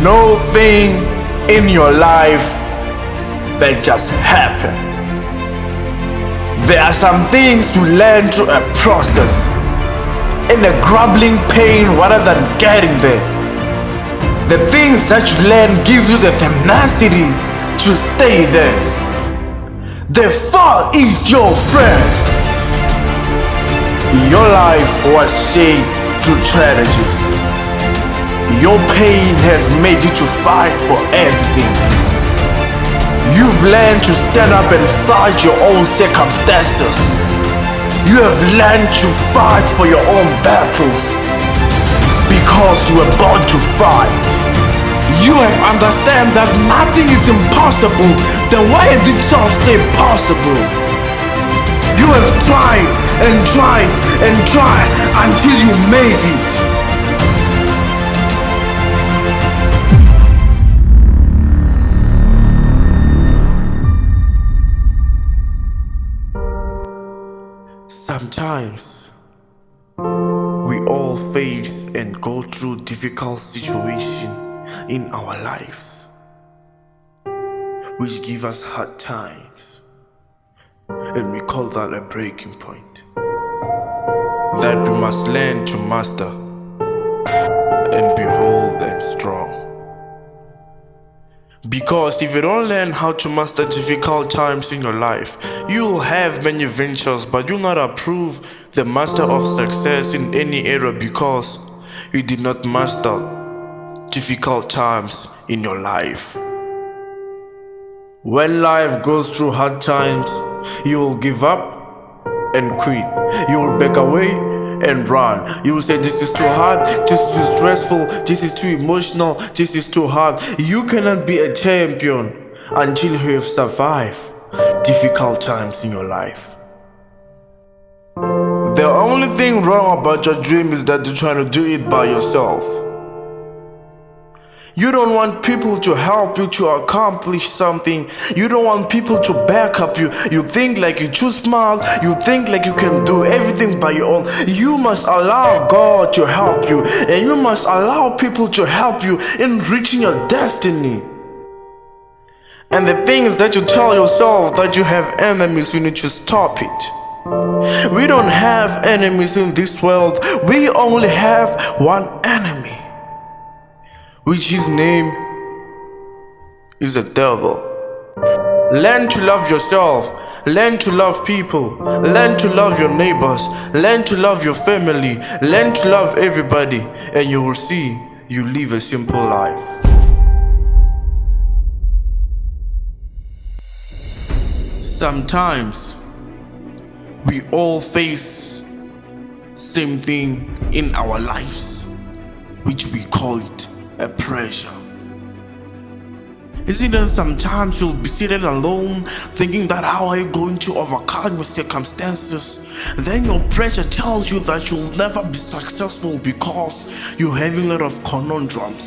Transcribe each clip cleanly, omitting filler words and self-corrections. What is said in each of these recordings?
no thing in your life that just happen. There are some things you learn through a process, in a grumbling pain rather than getting there. The things that you learn gives you the tenacity to stay there. The fall is your friend. Your life was shaped through tragedies. Your pain has made you to fight for everything. You've learned to stand up and fight your own circumstances. You have learned to fight for your own battles because you were born to fight. You have understand that nothing is impossible. Then why did God say possible? You have tried and tried and tried until you make it. Sometimes we all face and go through difficult situations in our lives, which give us hard times, and we call that a breaking point that we must learn to master and be whole and strong. Because if you don't learn how to master difficult times in your life, you will have many ventures, but you'll not approve the master of success in any area because you did not master difficult times in your life. When life goes through hard times, you will give up and quit. You will back away and run. You will say, this is too hard, this is too stressful, this is too emotional, this is too hard. You cannot be a champion until you have survived difficult times in your life. The only thing wrong about your dream is that you're trying to do it by yourself. You don't want people to help you to accomplish something. You don't want people to back up you. You think like you're too smart. You think like you can do everything by your own. You must allow God to help you, and you must allow people to help you in reaching your destiny. And the things that you tell yourself that you have enemies, you need to stop it. We don't have enemies in this world. We only have one enemy, which his name is the devil. Learn to love yourself. Learn to love people. Learn to love your neighbors. Learn to love your family. Learn to love everybody, and you will see you live a simple life. Sometimes we all face same thing in our lives, which we call it a pressure. Isn't it sometimes you'll be seated alone thinking that how are you going to overcome your circumstances? Then your pressure tells you that you'll never be successful because you're having a lot of conundrums.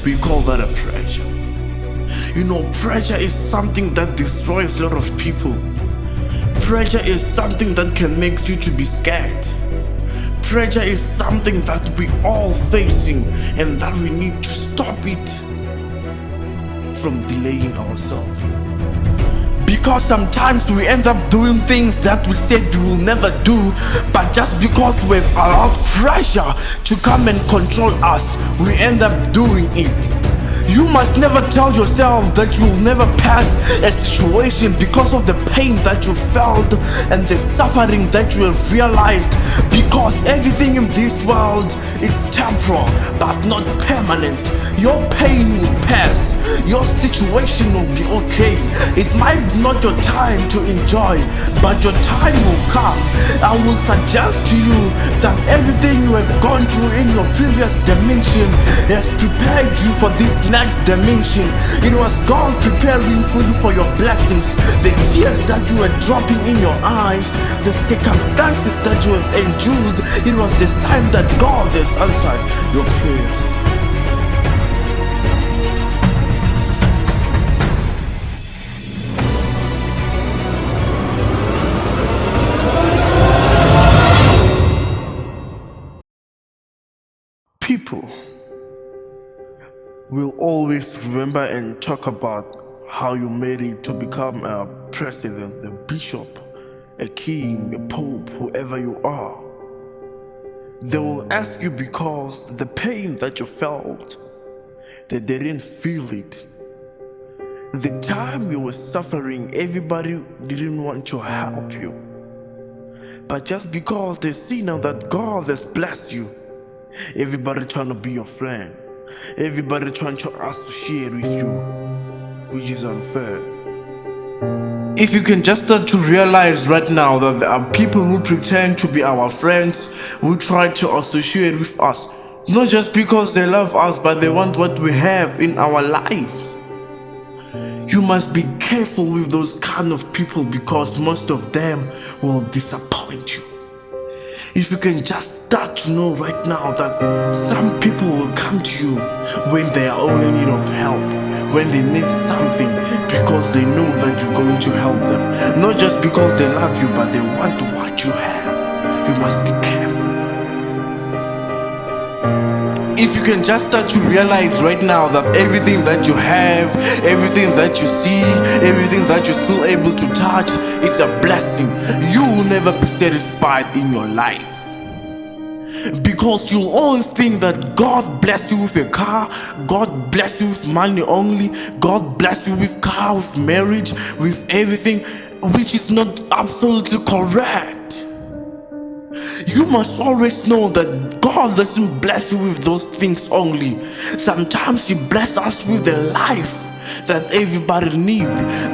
We call that a pressure. You know, pressure is something that destroys a lot of people. Pressure is something that can make you to be scared. Pressure is something that we all facing, and that we need to stop it from delaying ourselves. Because sometimes we end up doing things that we said we will never do, but just because we've allowed pressure to come and control us, we end up doing it. You must never tell yourself that you'll never pass a situation because of the pain that you felt and the suffering that you have realized, because everything in this world is temporal but not permanent. Your pain will pass. Your situation will be okay. It might be not your time to enjoy, but your time will come. I will suggest to you that everything you have gone through in your previous dimension has prepared you for this next dimension. It was God preparing for you for your blessings. The tears that you were dropping in your eyes, the circumstances that you have endured, it was the sign that God has answered your prayers. People, will always remember and talk about how you made it to become a president, a bishop, a king, a pope, whoever you are. They will ask you because the pain that you felt, they didn't feel it. The time you were suffering, everybody didn't want to help you. But just because they see now that God has blessed you, everybody trying to be your friend. Everybody trying to associate with you, which is unfair. If you can just start to realize right now that there are people who pretend to be our friends, who try to associate with us, not just because they love us, but they want what we have in our lives. You must be careful with those kind of people because most of them will disappoint you. If you can just start to know right now that some people will come to you when they are all in need of help, when they need something, because they know that you're going to help them. Not just because they love you, but they want what you have. You must be careful. If you can just start to realize right now that everything that you have, everything that you see, everything that you're still able to touch, it's a blessing. You will never be satisfied in your life. Because you'll always think that God bless you with a car, God bless you with money only, God bless you with car, with marriage, with everything, which is not absolutely correct. You must always know that God doesn't bless you with those things only. Sometimes He blesses us with the life that everybody needs.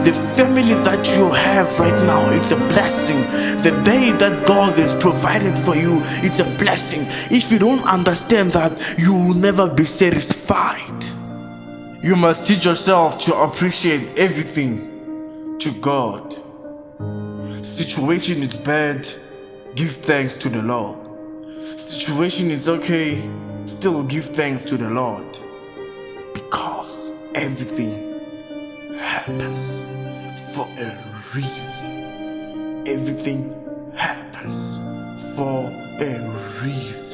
The family that you have right now, it's a blessing. The day that God has provided for you, it's a blessing. If you don't understand that, you will never be satisfied. You must teach yourself to appreciate everything to God. Situation is bad, give thanks to the Lord. Situation is okay, still give thanks to the Lord. Because everything happens for a reason. Everything happens for a reason.